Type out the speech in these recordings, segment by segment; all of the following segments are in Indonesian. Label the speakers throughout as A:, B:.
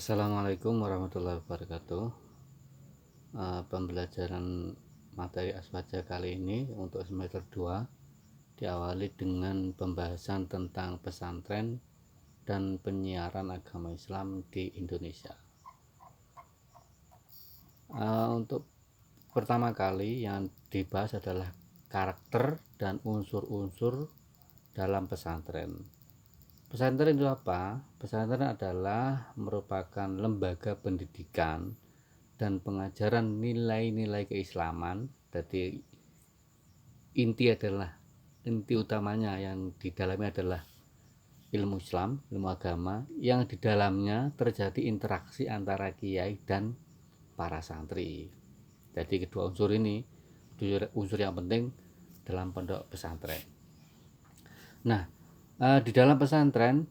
A: Assalamualaikum warahmatullahi wabarakatuh. Pembelajaran materi asbaja kali ini untuk semester 2 diawali dengan pembahasan tentang pesantren dan penyiaran agama Islam di Indonesia. Untuk pertama kali yang dibahas adalah karakter dan unsur-unsur dalam pesantren. Pesantren itu apa? Pesantren adalah merupakan lembaga pendidikan dan pengajaran nilai-nilai keislaman. Jadi inti utamanya yang di dalamnya adalah ilmu Islam, ilmu agama, yang di dalamnya terjadi interaksi antara kiai dan para santri. Jadi kedua unsur ini unsur yang penting dalam pondok pesantren. Nah, di dalam pesantren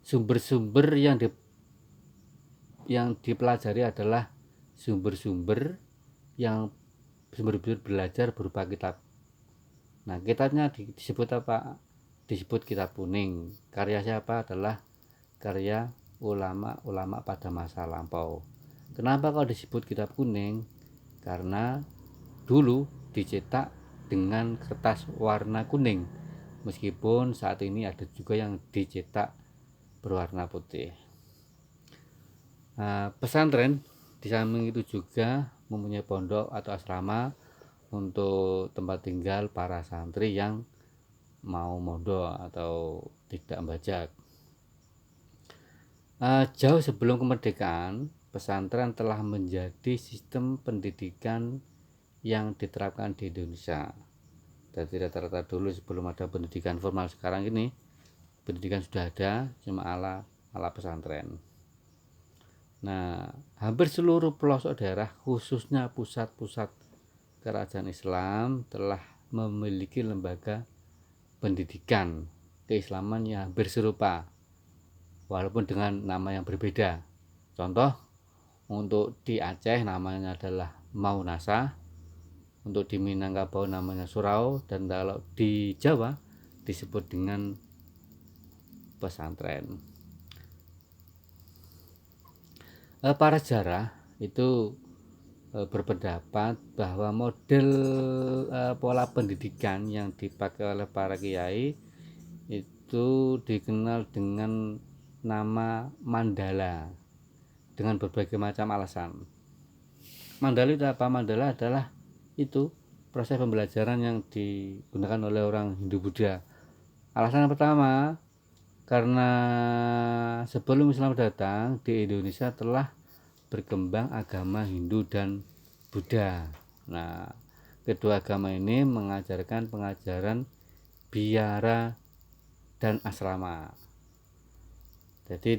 A: sumber-sumber yang dipelajari adalah sumber-sumber belajar berupa kitab. Nah, kitabnya disebut apa? Disebut kitab kuning. Karya siapa? Adalah karya ulama-ulama pada masa lampau. Kenapa kalau disebut kitab kuning? Karena dulu dicetak dengan kertas warna kuning, meskipun saat ini ada juga yang dicetak berwarna putih. Pesantren di samping itu juga mempunyai pondok atau asrama untuk tempat tinggal para santri yang mau mondok atau tidak membajak. Jauh sebelum kemerdekaan, pesantren telah menjadi sistem pendidikan yang diterapkan di Indonesia. Jadi rata-rata dulu sebelum ada pendidikan formal sekarang ini, pendidikan sudah ada, cuma ala pesantren. Nah, hampir seluruh pelosok daerah, khususnya pusat-pusat kerajaan Islam, telah memiliki lembaga pendidikan keislaman yang hampir serupa, walaupun dengan nama yang berbeda. Contoh, untuk di Aceh namanya adalah Maunasa, untuk di Minangkabau namanya Surau, dan kalau di Jawa disebut dengan pesantren. Para sejarah itu berpendapat bahwa model pola pendidikan yang dipakai oleh para kiai itu dikenal dengan nama mandala dengan berbagai macam alasan. Mandala itu apa? Mandala adalah itu proses pembelajaran yang digunakan oleh orang Hindu Buddha. Alasan yang pertama, karena sebelum Islam datang di Indonesia telah berkembang agama Hindu dan Buddha. Nah, kedua agama ini mengajarkan pengajaran biara dan asrama. Jadi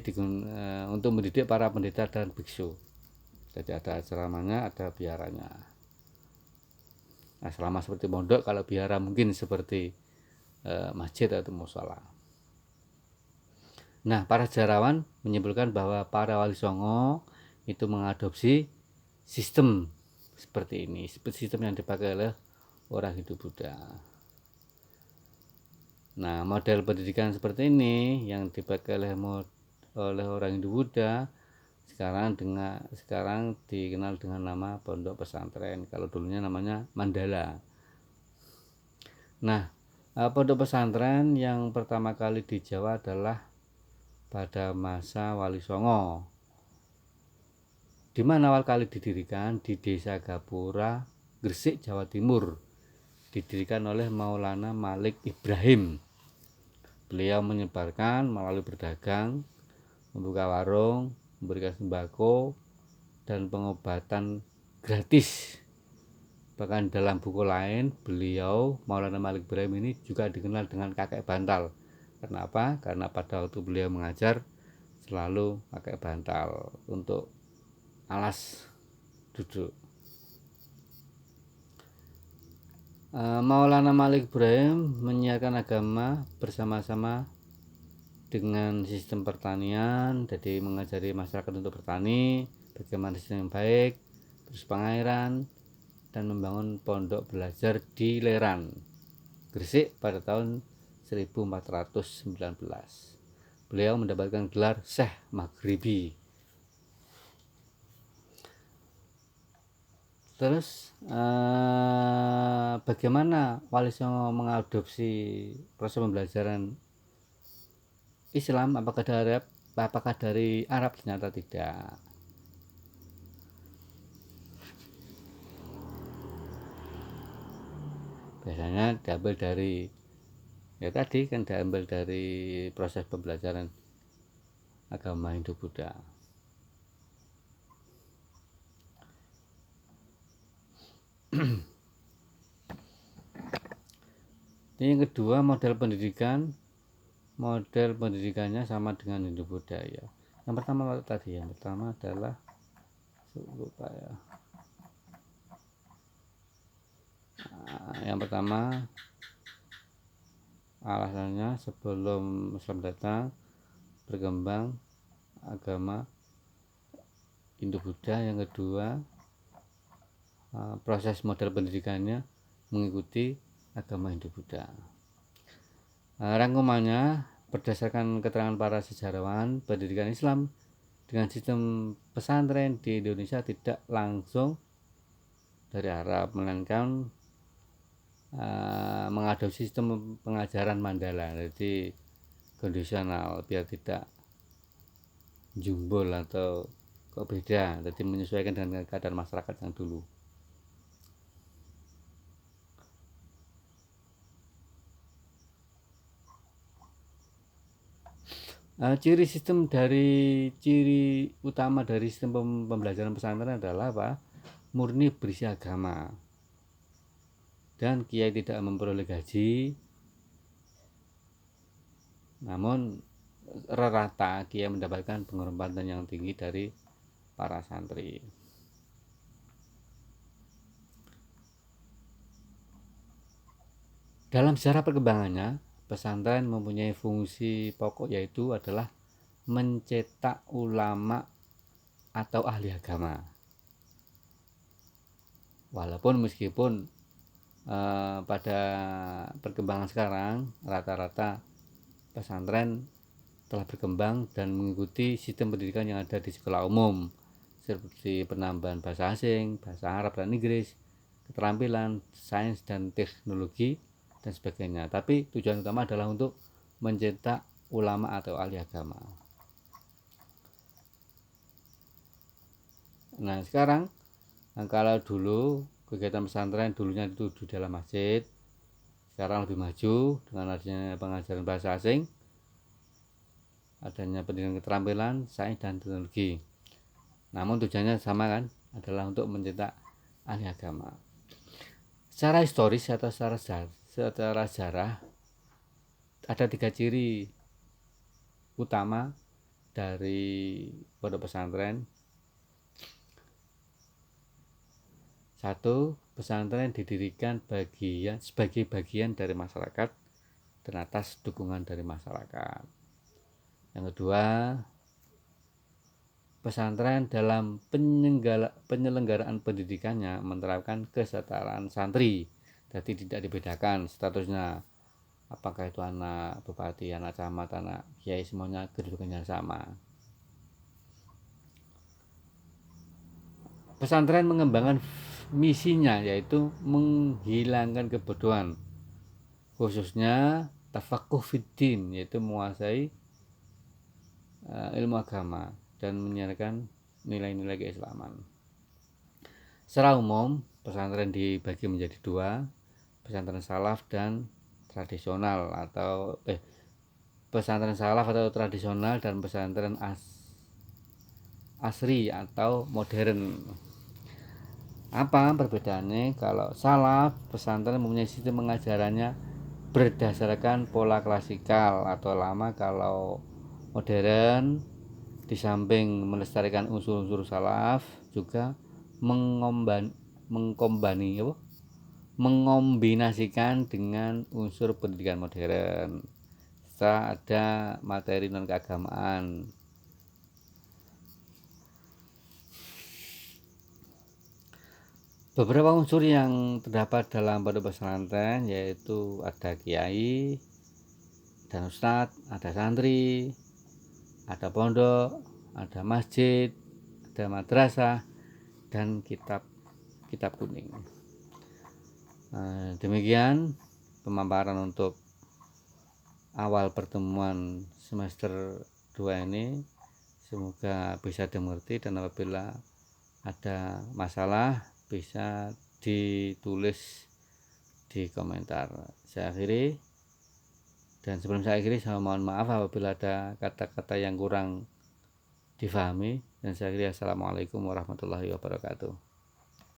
A: untuk mendidik para pendeta dan biksu. Jadi ada asramanya, ada biaranya. Asrama seperti pondok, kalau biara mungkin seperti masjid atau mushola. Nah, para sejarawan menyimpulkan bahwa para wali songo itu mengadopsi sistem seperti ini, sistem yang dipakai oleh orang Hindu Buddha. Nah, model pendidikan seperti ini yang dipakai oleh orang Hindu Buddha sekarang dikenal dengan nama pondok pesantren. Kalau dulunya namanya mandala. Nah, pondok pesantren yang pertama kali di Jawa adalah pada masa Wali Songo, di mana awal kali didirikan di Desa Gapura, Gresik, Jawa Timur. Didirikan oleh Maulana Malik Ibrahim. Beliau menyebarkan melalui berdagang, membuka warung, memberikan sembako, dan pengobatan gratis. Bahkan dalam buku lain, beliau Maulana Malik Ibrahim ini juga dikenal dengan kakek bantal. Kenapa? Karena pada waktu beliau mengajar selalu pakai bantal untuk alas duduk. Maulana Malik Ibrahim menyiarkan agama bersama-sama dengan sistem pertanian, jadi mengajari masyarakat untuk bertani, bagaimana sistem yang baik, terus pengairan, dan membangun pondok belajar di Leran, Gresik pada tahun 1419. Beliau mendapatkan gelar Syekh Maghribi Terus bagaimana Wali Songo mengadopsi proses pembelajaran Islam? Apakah dari Arab? Ternyata tidak. Biasanya diambil dari, ya tadi kan, diambil dari proses pembelajaran agama Hindu Buddha. Ini yang kedua, model pendidikannya sama dengan Hindu Buddha ya. Yang pertama adalah, lupa ya. Yang pertama, alasannya sebelum Islam datang berkembang agama Hindu Buddha. Yang kedua, proses model pendidikannya mengikuti agama Hindu Buddha. Rangkumannya, berdasarkan keterangan para sejarawan, pendidikan Islam dengan sistem pesantren di Indonesia tidak langsung dari Arab, melainkan mengadopsi sistem pengajaran Mandala, jadi kondisional, biar tidak jumbul atau kok beda, jadi menyesuaikan dengan keadaan masyarakat yang dulu. Ciri utama dari sistem pembelajaran pesantren adalah apa? Murni berisi agama, dan kiai tidak memperoleh gaji, namun rata kiai mendapatkan penghormatan yang tinggi dari para santri. Dalam sejarah perkembangannya, pesantren mempunyai fungsi pokok, yaitu adalah mencetak ulama atau ahli agama. Walaupun meskipun pada perkembangan sekarang rata-rata pesantren telah berkembang dan mengikuti sistem pendidikan yang ada di sekolah umum, seperti penambahan bahasa asing, bahasa Arab dan Inggris, keterampilan, sains dan teknologi, dan sebagainya. Tapi tujuan utama adalah untuk mencetak ulama atau ahli agama. Nah sekarang, kalau dulu kegiatan pesantren dulunya itu di dalam masjid, sekarang lebih maju dengan adanya pengajaran bahasa asing, adanya pendidikan keterampilan, sains dan teknologi. Namun tujuannya sama kan, adalah untuk mencetak ahli agama. Secara historis atau secara sejarah, ada 3 ciri utama dari pondok pesantren. 1. Pesantren didirikan sebagai bagian dari masyarakat dan atas dukungan dari masyarakat. Yang kedua, pesantren dalam penyelenggaraan pendidikannya menerapkan kesetaraan santri, jadi tidak dibedakan statusnya, apakah itu anak bupati, anak camat, anak kiai, semuanya kedudukannya sama. Pesantren mengembangkan misinya, yaitu menghilangkan kebodohan, khususnya tafakuh fiddin, yaitu menguasai ilmu agama dan menyiarkan nilai-nilai keislaman. Secara umum, pesantren dibagi menjadi 2, pesantren salaf dan tradisional atau pesantren salaf atau tradisional dan pesantren asri atau modern. Apa perbedaannya? Kalau salaf, pesantren mempunyai sistem pengajarannya berdasarkan pola klasikal atau lama. Kalau modern, di samping melestarikan unsur-unsur salaf, juga mengombinasikan dengan unsur pendidikan modern, serta ada materi non keagamaan. Beberapa unsur yang terdapat dalam pondok pesantren yaitu ada kiai dan ustadz, ada santri, ada pondok, ada masjid, ada madrasah, dan kitab kitab kuning. Demikian pemaparan untuk awal pertemuan semester 2 ini. Semoga bisa dimengerti, dan apabila ada masalah bisa ditulis di komentar. Saya akhiri, dan sebelum saya akhiri saya mohon maaf apabila ada kata-kata yang kurang difahami, dan saya akhiri. Assalamualaikum warahmatullahi wabarakatuh.